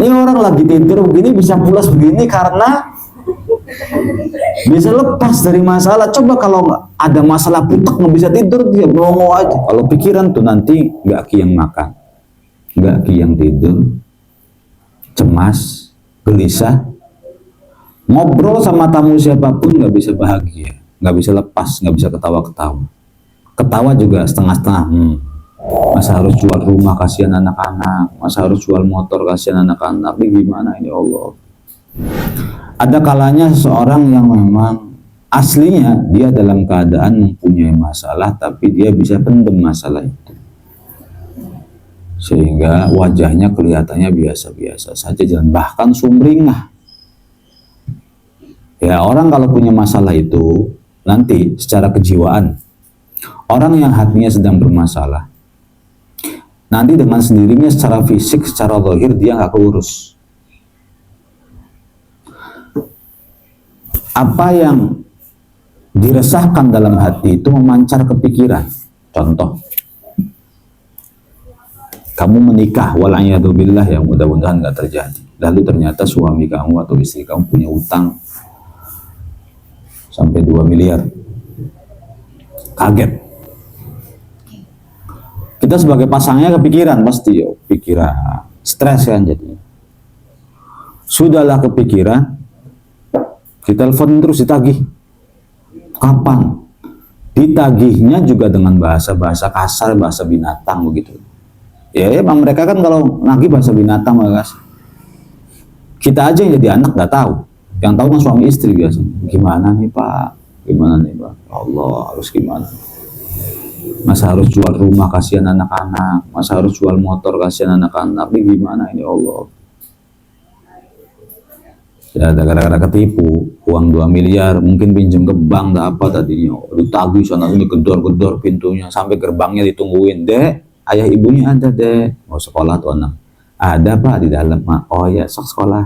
Ini orang lagi tidur begini bisa pulas begini karena bisa lepas dari masalah. Coba kalau nggak ada masalah putek nggak bisa tidur, dia brongo aja. Kalau pikiran tuh nanti nggak kiyang makan, nggak kiyang tidur, cemas, gelisah, ngobrol sama tamu siapapun nggak bisa bahagia, nggak bisa lepas, nggak bisa ketawa-ketawa. Ketawa juga setengah-setengah. Masa harus jual rumah kasihan anak-anak, masa harus jual motor kasihan anak-anak. Ini gimana ini Allah? Ada kalanya seseorang yang memang aslinya dia dalam keadaan mempunyai masalah, tapi dia bisa pendem masalah itu, sehingga wajahnya kelihatannya biasa-biasa saja, dan bahkan sumringah. Ya, orang kalau punya masalah itu nanti secara kejiwaan, orang yang hatinya sedang bermasalah, nanti dengan sendirinya secara fisik, secara zahir dia nggak keurus. Apa yang diresahkan dalam hati itu memancar ke pikiran. Contoh, kamu menikah, wala'iyadzubillah, yang mudah-mudahan nggak terjadi. Lalu ternyata suami kamu atau istri kamu punya utang sampai 2 miliar. Kaget. Kita sebagai pasangnya kepikiran pasti, pikiran, stres kan jadi. Sudahlah kepikiran, ditelepon terus ditagih. Kapan? Ditagihnya juga dengan bahasa-bahasa kasar, bahasa binatang begitu. Ya emang mereka kan kalau nagih bahasa binatang, guys. Kita aja yang jadi anak nggak tahu. Yang tahu kan suami istri biasanya. Gimana nih Pak? Gimana nih Pak? Allah, harus gimana? Masa harus jual rumah kasihan anak-anak, masa harus jual motor kasihan anak-anak. Ini gimana ini Allah? Ya gara-gara ketipu uang 2 miliar, mungkin pinjam ke bank tak apa tadinya, ditagih sana sini, gedor-gedor pintunya sampai gerbangnya ditungguin. Dek, ayah ibunya ada dek, mau sekolah tuh anak. Ada Pak di dalam. Oh ya, sok sekolah.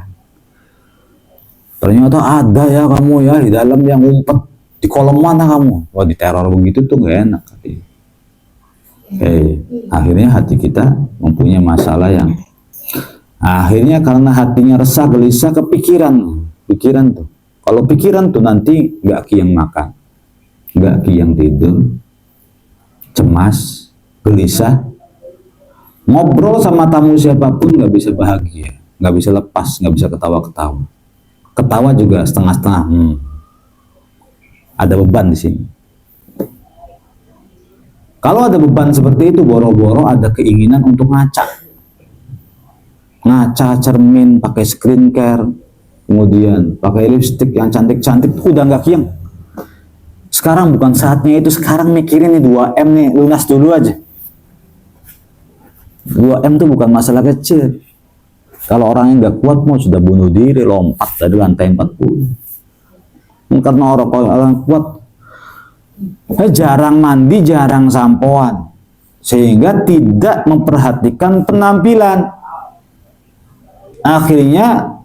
Ternyata ada ya kamu ya di dalam, yang ngumpet di kolom mana kamu? Wah, diteror begitu tuh gak enak. Akhirnya hati kita mempunyai masalah yang akhirnya karena hatinya resah, gelisah, kepikiran. Pikiran tuh. Kalau pikiran tuh nanti nggak kiyang makan, nggak kiyang tidur, cemas, gelisah, ngobrol sama tamu siapapun nggak bisa bahagia, nggak bisa lepas, nggak bisa ketawa-ketawa. Ketawa juga setengah-setengah. Ada beban di sini. Kalau ada beban seperti itu, boro-boro ada keinginan untuk ngaca cermin, pakai skincare, kemudian pakai lipstick yang cantik-cantik, udah nggak kiyang. Sekarang bukan saatnya itu, sekarang mikirin nih 2M nih, lunas dulu aja. 2M tuh bukan masalah kecil. Kalau orang yang nggak kuat mau sudah bunuh diri, lompat dari lantai 40. Karena orang kuat jarang mandi, jarang sampoan, sehingga tidak memperhatikan penampilan. Akhirnya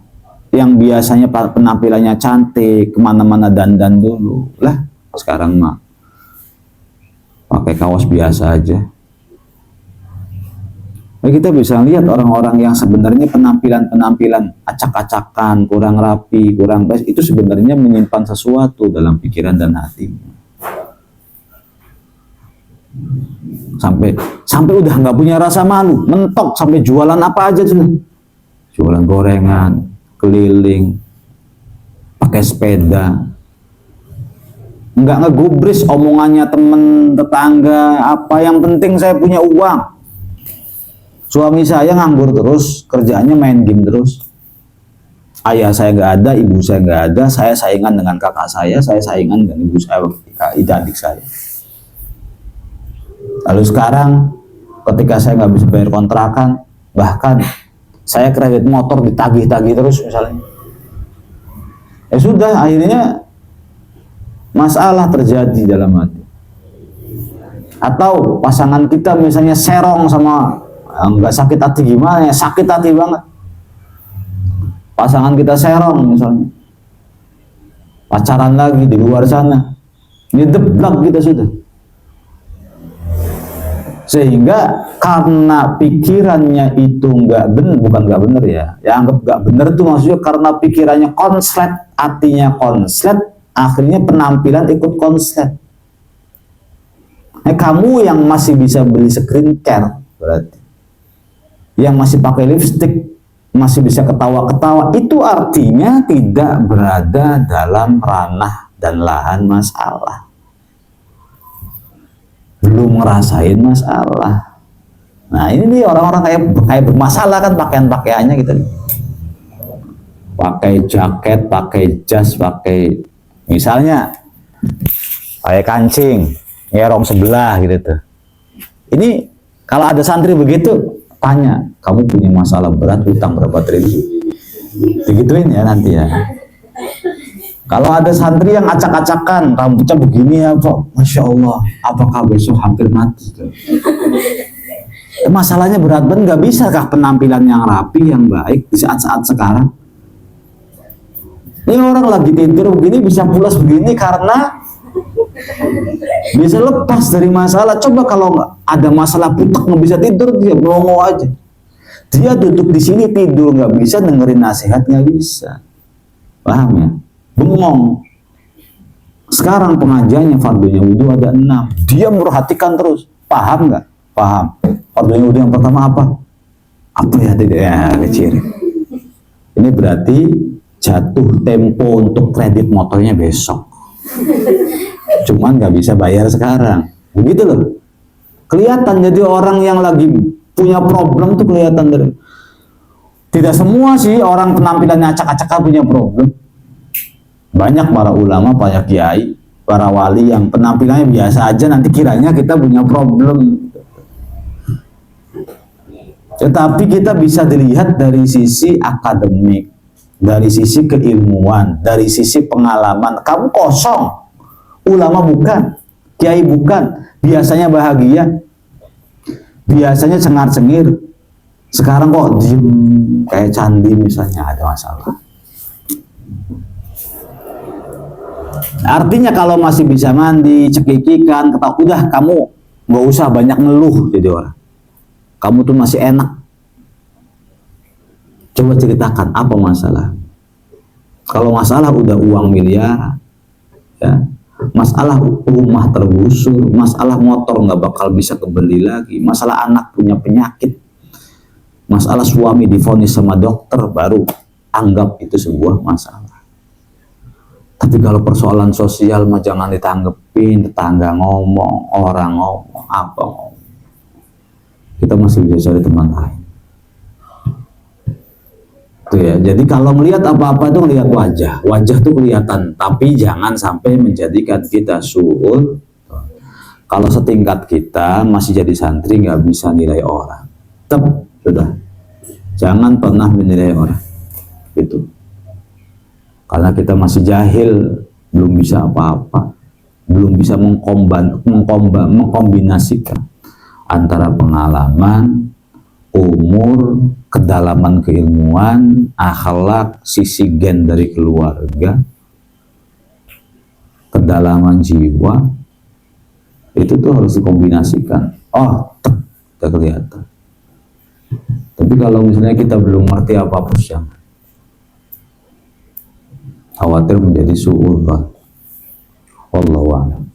yang biasanya penampilannya cantik, kemana-mana dandan dulu lah, sekarang mah pakai kaos biasa aja. Nah, kita bisa lihat orang-orang yang sebenarnya penampilan acak-acakan, kurang rapi, kurang baik, itu sebenarnya menyimpan sesuatu dalam pikiran dan hatinya. Sampai udah nggak punya rasa malu, mentok sampai jualan apa aja tuh. Jualan gorengan, keliling, pakai sepeda, nggak ngegubris omongannya temen, tetangga, apa yang penting saya punya uang. Suami saya nganggur terus, kerjaannya main game terus. Ayah saya nggak ada, ibu saya nggak ada, saya saingan dengan kakak saya saingan dengan ibu saya, adik saya. Lalu sekarang, ketika saya nggak bisa bayar kontrakan, bahkan saya kredit motor ditagih-tagih terus misalnya. Ya sudah, akhirnya masalah terjadi dalam hati. Atau pasangan kita misalnya serong sama, nggak sakit hati gimana ya, sakit hati banget. Pasangan kita serong misalnya, pacaran lagi di luar sana, ini deblak kita sudah. Sehingga karena pikirannya itu nggak benar, bukan nggak benar ya, anggap nggak benar tuh maksudnya karena pikirannya konslet, hatinya konslet, akhirnya penampilan ikut konslet. Kamu yang masih bisa beli skincare, berarti yang masih pakai lipstick, masih bisa ketawa-ketawa, itu artinya tidak berada dalam ranah dan lahan masalah, belum ngerasain masalah. Nah ini nih orang-orang kayak bermasalah kan pakaiannya gitu, pakai jaket, pakai jas, pakai misalnya pakai kancing, ngerong sebelah gitu tuh. Ini kalau ada santri begitu, tanya, kamu punya masalah berat, utang berapa triliun? Digituin ya nanti ya. Kalau ada santri yang acak-acakan, rambutnya begini ya Pak, Masya Allah, apakah besok hampir mati? Masalahnya berat banget, nggak bisa kah penampilan yang rapi, yang baik di saat-saat sekarang? Ini orang lagi tidur begini, bisa pulas begini karena bisa lepas dari masalah. Coba kalau ada masalah putek nggak bisa tidur, dia melongo aja. Dia duduk di sini tidur nggak bisa, dengerin nasihat nggak bisa. Paham ya? Bengong. Sekarang pengajiannya fardunya wudhu ada 6. Dia merhatikan terus. Paham nggak? Paham. Fardunya wudhu yang pertama apa? Apa ya? Tidak ya, kecil. Ini berarti jatuh tempo untuk kredit motornya besok. Cuman nggak bisa bayar sekarang. Begitu loh. Kelihatan jadi orang yang lagi punya problem tuh kelihatan dari. Tidak semua sih orang penampilannya acak-acakan punya problem. Banyak para ulama, para kiai, para wali yang penampilannya biasa aja, nanti kiranya kita punya problem. Tetapi kita bisa dilihat dari sisi akademik, dari sisi keilmuan, dari sisi pengalaman. Kamu kosong, ulama bukan, kiai bukan, biasanya bahagia, biasanya cengar-cengir. Sekarang kok diem kayak candi misalnya, ada masalah. Artinya kalau masih bisa mandi, cekikikan, ketawa, udah kamu nggak usah banyak ngeluh jadi orang. Kamu tuh masih enak. Coba ceritakan apa masalah. Kalau masalah udah uang miliar, ya, masalah rumah tergusur, masalah motor nggak bakal bisa kebeli lagi, masalah anak punya penyakit, masalah suami divonis sama dokter, baru anggap itu sebuah masalah. Tapi kalau persoalan sosial mah jangan ditanggepin, tetangga ngomong, orang ngomong, apa ngomong. Kita masih bisa cari teman lain. Tuh ya, jadi kalau melihat apa-apa itu melihat wajah. Wajah tuh kelihatan, tapi jangan sampai menjadikan kita suul. Kalau setingkat kita masih jadi santri nggak bisa nilai orang. Tetap sudah. Jangan pernah menilai orang. Gitu. Karena kita masih jahil, belum bisa apa-apa, belum bisa mengkombinasikan antara pengalaman, umur, kedalaman keilmuan, akhlak, sisi gen dari keluarga, kedalaman jiwa, itu tuh harus dikombinasikan. Oh, tidak kelihatan. Tapi kalau misalnya kita belum ngerti apa-apa, jangan. Khawatir menjadi su'ul. Wallahu a'lam.